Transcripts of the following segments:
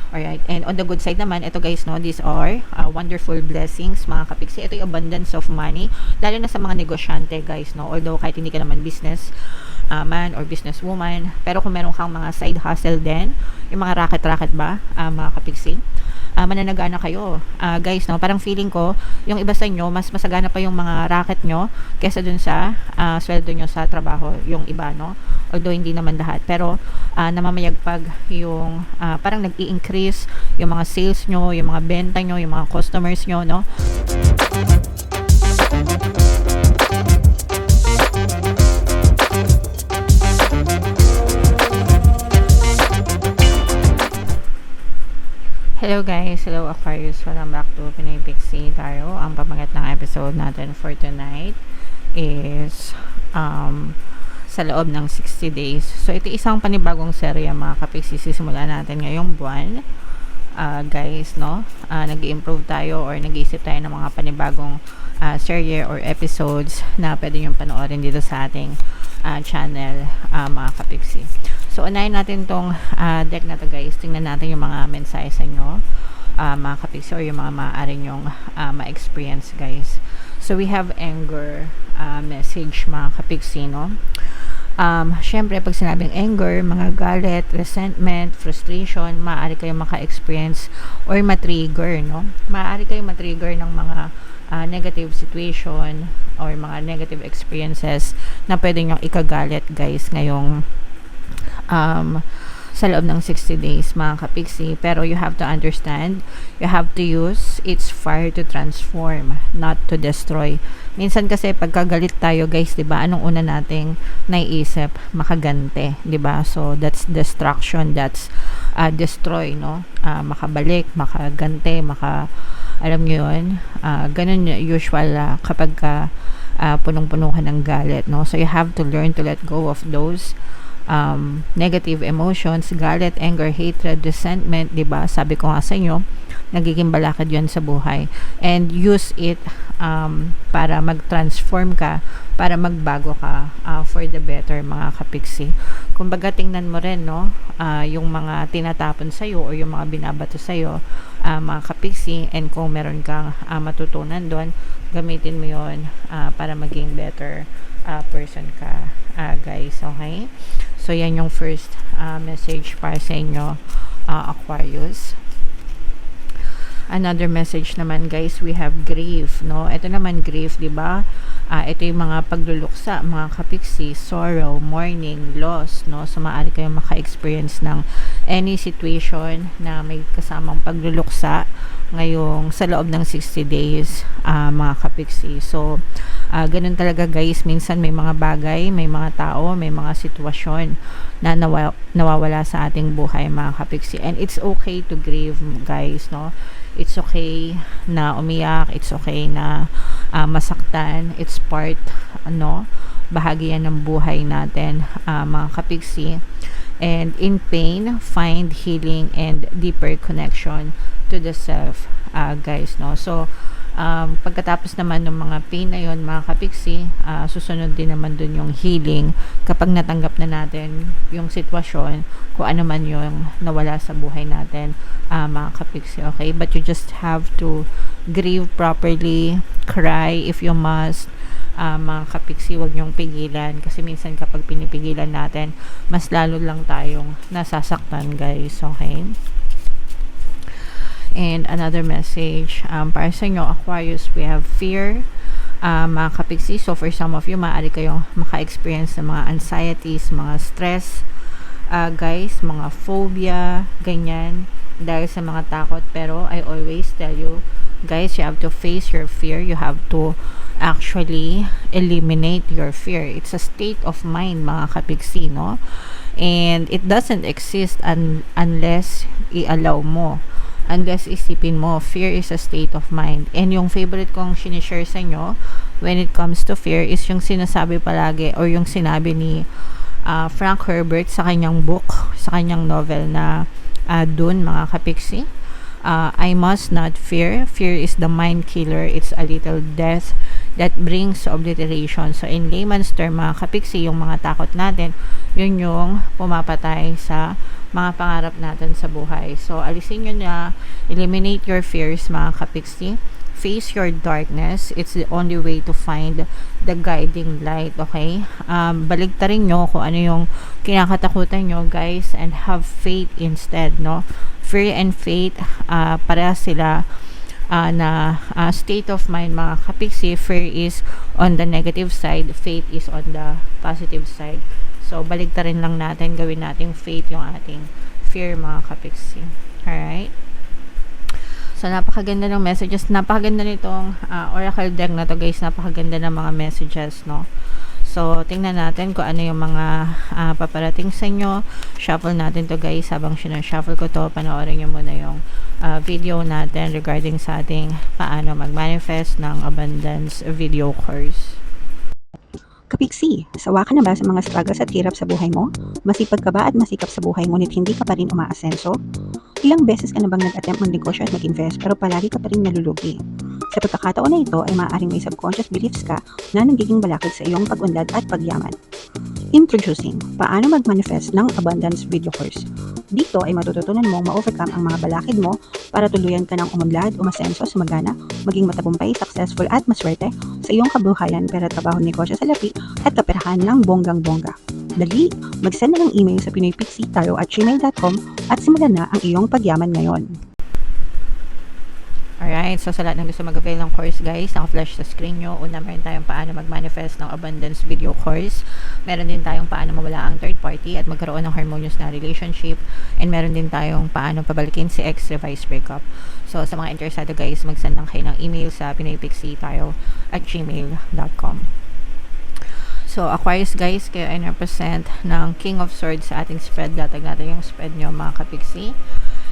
Alright, and on the good side naman, ito guys, no, these are wonderful blessings, mga kapiksi. Ito yung abundance of money, lalo na sa mga negosyante, guys, no. Although, kahit hindi ka naman business man or business woman, pero kung meron kang mga side hustle din, yung mga racket-racket ba, mga kapiksi, mananagana kayo. Guys, no, parang feeling ko, yung iba sa inyo, mas masagana pa yung mga racket nyo kesa dun sa sweldo nyo sa trabaho, yung iba, no. Although hindi naman lahat, pero namamayagpag yung parang nag-i-increase yung mga sales nyo, yung mga benta nyo, yung mga customers nyo, no. Hello guys, hello Aquarius, welcome back to Pinoy Pixie Tarot. Ang pamagat ng episode natin for tonight is sa loob ng 60 days. So ito isang panibagong serya, mga kapiksi, sisimula natin ngayong buwan. Guys, no, nag-improve tayo or nag-iisip tayo ng mga panibagong serye or episodes na pwede nyo panoorin dito sa ating channel, mga kapiksi. So unahin natin tong deck na to, guys. Tingnan natin yung mga mensahe sa inyo, mga kapiksi, or yung mga maaari nyong ma-experience, guys. So we have anger message, mga kapiksi, no. Syempre, pag sinabing anger, mga galit, resentment, frustration, maaari kayo maka-experience or ma-trigger, no? Maaari kayo ma-trigger ng mga negative situation or mga negative experiences na pwede nyo ikagalit, guys, ngayong sa loob ng 60 days, mga kapiksi. Pero you have to understand, you have to use its fire to transform, not to destroy. Minsan kasi pagkagalit tayo, guys, 'di ba? Anong una nating naiisip? Makagante, 'di ba? So that's destruction, that's destroy, no? Makabalik, makagante, alam niyo 'yun. Ganun usual kapag punong-puno ka ng galit, no? So you have to learn to let go of those negative emotions, galit, anger, hatred, resentment, 'di ba? Sabi ko nga sa inyo, nagiging balakad 'yon sa buhay, and use it para mag-transform ka, para magbago ka for the better, mga kapiksi. Kumbaga, tingnan mo rin, no, yung mga tinatapon sa iyo or yung mga binabato sa iyo, mga kapiksi, and kung meron kang matutunan doon, gamitin mo 'yon para maging better person ka, guys. Okay? So, yan yung first message para sa inyo, Aquarius. Another message naman, guys, we have grief, no? Ito naman, grief, di ba? Ito yung mga pagluluksa, mga kapiksi, sorrow, mourning, loss, no? So, maaari kayong maka-experience ng any situation na may kasamang pagluluksa ngayong sa loob ng 60 days, mga kapiksi. So, ganun talaga, guys. Minsan may mga bagay, may mga tao, may mga sitwasyon na nawawala sa ating buhay, mga kapiksi. And it's okay to grieve, guys, no? It's okay na umiyak, it's okay na masaktan. It's part, no? Bahagi yan ng buhay natin, mga kapiksi. And in pain, find healing and deeper connection to the self, guys, no? So, pagkatapos naman ng mga pain na yon, mga kapiksi, susunod din naman dun yung healing kapag natanggap na natin yung sitwasyon, kung ano man yung nawala sa buhay natin, mga kapiksi. Okay, but you just have to grieve properly, cry if you must, mga kapiksi. Huwag nyong pigilan, kasi minsan kapag pinipigilan natin, mas lalo lang tayong nasasaktan, guys. Okay. And another message para sa inyo, Aquarius, we have fear, mga kapiksi. So for some of you, maaari kayong maka-experience ng mga anxieties, mga stress, guys, mga phobia, ganyan, dahil sa mga takot. Pero I always tell you, guys, you have to face your fear. You have to actually eliminate your fear. It's a state of mind, mga kapiksi, no? And it doesn't exist unless i-allow mo, unless isipin mo. Fear is a state of mind. And yung favorite kong sinishare sa inyo when it comes to fear is yung sinasabi palagi, or yung sinabi ni Frank Herbert sa kanyang book, sa kanyang novel na Dune, mga kapiksi. I must not fear. Fear is the mind killer. It's a little death that brings obliteration. So in layman's term, mga kapiksi, yung mga takot natin, yun yung pumapatay sa mga pangarap natin sa buhay. So, alisin nyo na, eliminate your fears mga kapiksi. Face your darkness. It's the only way to find the guiding light, okay? Baligtarin nyo kung ano yung kinakatakutan nyo, guys, and have faith instead, no? Fear and faith, parehas sila na state of mind mga kapiksi. Fear is on the negative side, faith is on the positive side. So, baligtarin lang natin, gawin nating faith yung ating fear mga kapiksi. Alright? So, napakaganda ng messages. Napakaganda nitong oracle deck na to, guys. Napakaganda ng mga messages, no? So, tingnan natin kung ano yung mga paparating sa inyo. Shuffle natin to, guys. Habang sinashuffle ko to, panoorin nyo muna yung video natin regarding sa ating paano mag-manifest ng abundance video course. Kapiksi, sawa ka na ba sa mga struggles at hirap sa buhay mo? Masipag ka ba at masikap sa buhay ngunit hindi ka pa rin umaasenso? Ilang beses ka na bang nag-attempt mag-negosyo at mag-invest pero palagi ka pa rin nalulugi? Sa pagkakataon na ito ay maaaring may subconscious beliefs ka na nagiging balakid sa iyong pag-unlad at pagyaman. Introducing, paano mag-manifest ng abundance video course. Dito ay matututunan mong ma-overcome ang mga balakid mo para tuluyan ka ng umunlad, umasenso, sumagana, maging matagumpay, successful at maswerte sa iyong kabuhayan, pera, trabaho, negosyo, salapi at kaperahan ng bonggang-bongga. Dali, mag-send na ng email sa pinoypixie@gmail.com at simulan na ang iyong pagyaman ngayon. Alright, so sa lahat ng gusto mag-avail ng course, guys, naka-flash sa screen nyo. Una, meron tayong paano mag-manifest ng abundance video course. Meron din tayong paano mawala ang third party at magkaroon ng harmonious na relationship. And meron din tayong paano pabalikin si ex revised breakup. So, sa mga interesado, guys, mag-send lang kayo ng email sa pinoypixie@gmail.com. So, Aquarius, guys, kayo ay represent ng King of Swords sa ating spread. Latag natin yung spread nyo, mga kapiksi.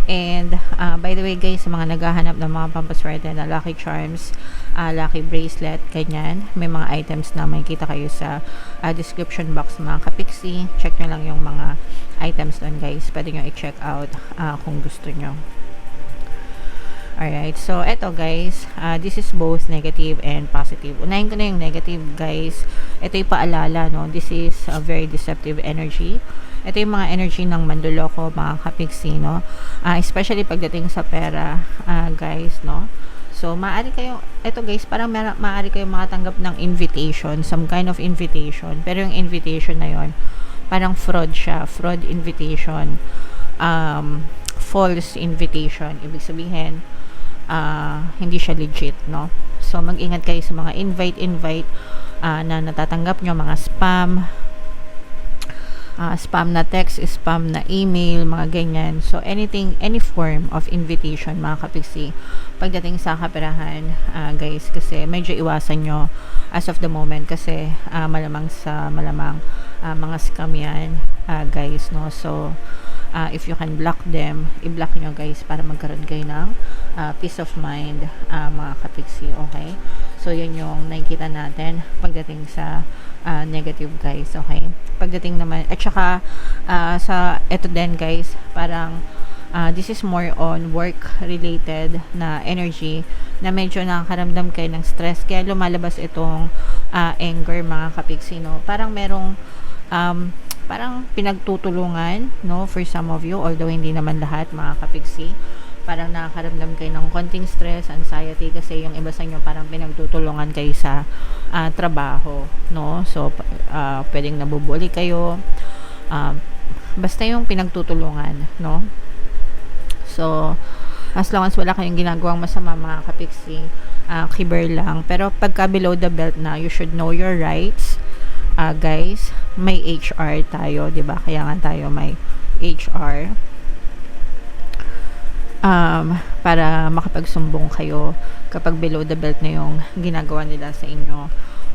And, by the way, guys, sa mga naghahanap ng mga pampaswerte na lucky charms, lucky bracelet, ganyan, may mga items na makikita kayo sa description box, mga kapiksi. Check nyo lang yung mga items doon, guys. Pwede nyo i-check out kung gusto nyo. Alright, so eto, guys, this is both negative and positive. Unahin ko na yung negative, guys. Ito yung paalala, no? This is a very deceptive energy. Ito yung mga energy ng manduloko, mga kapiksi, no? Especially pagdating sa pera, guys, no? So, maaari kayo, ito, guys, parang maaari kayo makatanggap ng invitation, some kind of invitation. Pero yung invitation na yon, parang fraud siya, fraud invitation, false invitation. Ibig sabihin, hindi siya legit, no? So, mag-ingat kayo sa mga invite na natatanggap nyo, mga spam na text, spam na email, mga ganyan. So, anything, any form of invitation, mga kapiksi, pagdating sa kaperahan, guys, kasi medyo iwasan nyo as of the moment kasi malamang mga scam yan, guys, no? So, if you can block them, i-block nyo, guys, para magkaroon kayo ng peace of mind, mga kapiksi, okay? So, yun yung nakikita natin pagdating sa negative, guys, okay? Pagdating naman, at saka sa eto din, guys, parang this is more on work related na energy na medyo nakakaramdam kayo ng stress, kaya lumalabas itong anger, mga kapiksi, no? Parang merong parang pinagtutulungan, no, for some of you, although hindi naman lahat, mga kapiksi. Parang nakakaramdam kayo ng konting stress, anxiety, kasi yung iba sa inyo parang pinagtutulungan kayo sa trabaho, no? So, pwedeng nabubuli kayo, basta yung pinagtutulungan, no? So, as long as wala kayong ginagawang masama, mga kapiksi, kiber lang. Pero pagka below the belt na, you should know your rights, guys. May HR tayo, 'di ba? Kaya nga tayo may HR para makapagsumbong kayo kapag below the belt na yung ginagawa nila sa inyo,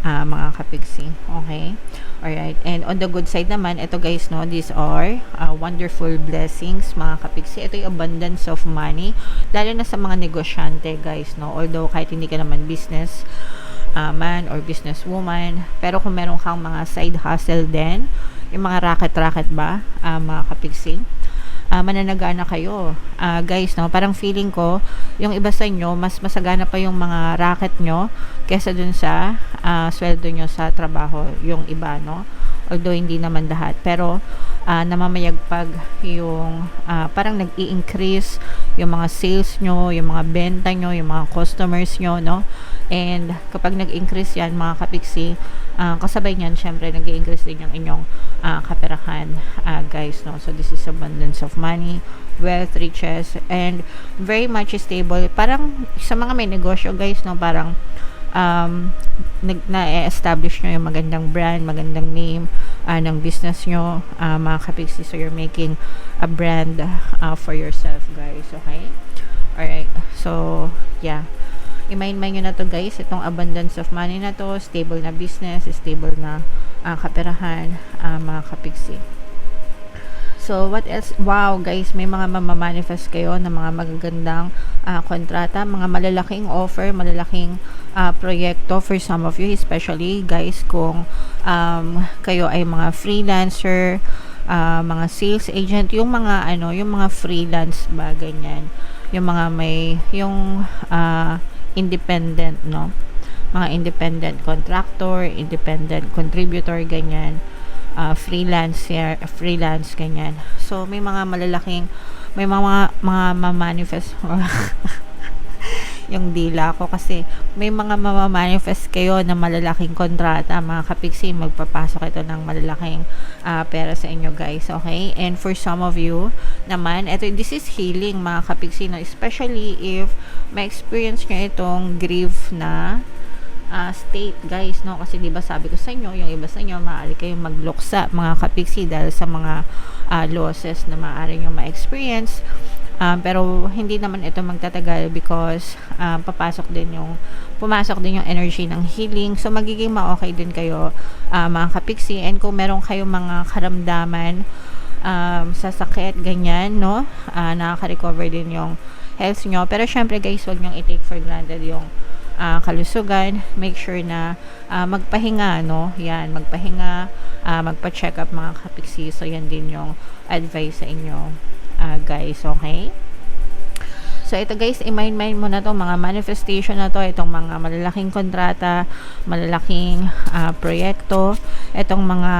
mga kapiksi, okay? Alright, and on the good side naman, ito, guys, no, these are wonderful blessings, mga kapiksi. Ito yung abundance of money, lalo na sa mga negosyante, guys, no? Although kahit hindi ka naman business man or business woman, pero kung meron kang mga side hustle din, yung mga racket ba, mga kapiksi, mananagana kayo, guys, no? Parang feeling ko yung iba sa inyo mas masagana pa yung mga racket nyo kesa dun sa sweldo nyo sa trabaho, yung iba, no? although hindi naman lahat, pero namamayagpag yung parang nag-i-increase yung mga sales nyo, yung mga benta nyo, yung mga customers nyo, no? And kapag nag-increase yan mga kapiksi, kasabay niyan syempre nag-i-increase din yung inyong kaperahan, guys, no? So this is abundance of money, wealth, riches, and very much stable. Parang sa mga may negosyo, guys, no, parang na-establish nyo yung magandang brand, magandang name ng business nyo, mga kapiksi. So you're making a brand for yourself, guys. Okay? Alright. So yeah, i-mind nyo na to, guys, itong abundance of money na to, stable na business, stable na kaperahan, mga kapiksi. So, what else? Wow, guys, may mga mamamanifest kayo ng mga magagandang kontrata, mga malalaking offer, malalaking proyekto for some of you, especially, guys, kung kayo ay mga freelancer, mga sales agent, yung mga yung mga freelance ba, ganyan. Yung mga may, yung independent, no? Mga independent contractor, independent contributor, ganyan. Freelance, ganyan. So, may mga malalaking, may mga ma-manifest yung dila ko kasi may mga ma-manifest kayo na malalaking kontrata, mga kapiksi, magpapasok ito ng malalaking pera sa inyo, guys, okay? And for some of you naman, this is healing, mga kapiksi, no? Especially if may experience nyo itong grief na state, guys, no? Kasi diba sabi ko sa inyo, yung iba sa inyo maaari kayong magluksa, mga kapiksi, dahil sa mga losses na maaari nyo ma-experience, pero hindi naman ito magtatagal because pumasok din yung energy ng healing. So magiging ma-okay din kayo, mga kapiksi. And kung meron kayong mga karamdaman sa sakit, ganyan, no? Nakaka-recover din yung health nyo. Pero syempre, guys, wag nyong i-take for granted yung kalusugan. Make sure na magpahinga, no? Yan, magpahinga, magpa-check up, mga kapiksi. So yan din yung advice sa inyo, guys, okay? So ito, guys, i-mind mo na to, mga manifestation na to, itong mga malalaking kontrata, malalaking proyekto, itong mga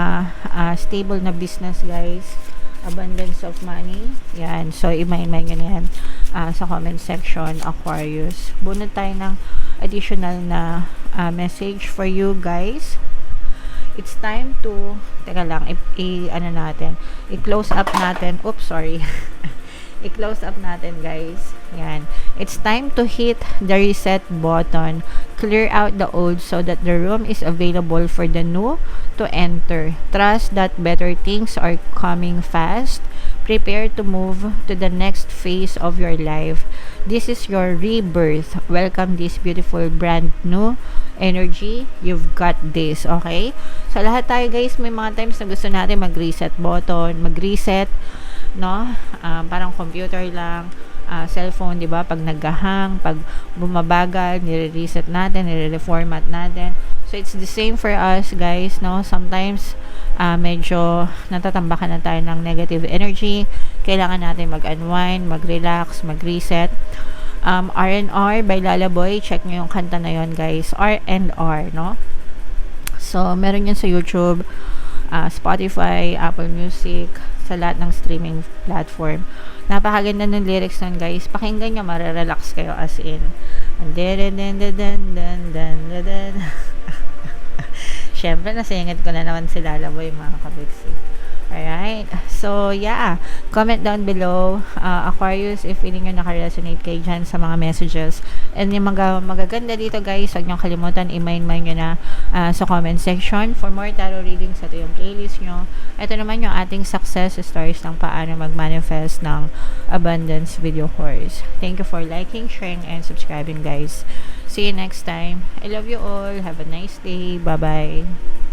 stable na business, guys, abundance of money. Yan, so i-mind nyo na yan sa comment section, Aquarius. Bunod tayo ng additional na message for you, guys. It's time to, teka lang, i-close up natin. Oops, sorry. I-close up natin, guys. Yan. It's time to hit the reset button. Clear out the old so that the room is available for the new to enter. Trust that better things are coming fast. Prepare to move to the next phase of your life. This is your rebirth. Welcome this beautiful brand new energy. You've got this, okay? So lahat tayo, guys, may mga times na gusto natin mag-reset button, mag-reset, no? Parang computer lang, cellphone, di ba? Pag naghahang, pag bumabagal, nire-reset natin, nire-reformat natin. So it's the same for us, guys, no? Sometimes medyo natatambakan na tayo ng negative energy. Kailangan natin mag-unwind, mag-relax, mag-reset. R&R by Lalaboy, check nyo yung kanta na yon, guys. R&R, no? So meron yan sa YouTube, Spotify, Apple Music, sa lahat ng streaming platform. Napakaganda ng lyrics nun, guys. Pakinggan nyo, marerelax kayo as in. Siyempre, nasingit ko na naman si Lalaboy, mga kabigsi. Alright. So, yeah. Comment down below, Aquarius, if feeling nyo nakaresonate kayo dyan sa mga messages. And yung magaganda dito, guys, huwag nyo kalimutan, i-mind nyo na sa comment section. For more tarot readings, ito yung playlist nyo. Ito naman yung ating success stories ng paano mag-manifest ng abundance video course. Thank you for liking, sharing, and subscribing, guys. See you next time. I love you all. Have a nice day. Bye-bye.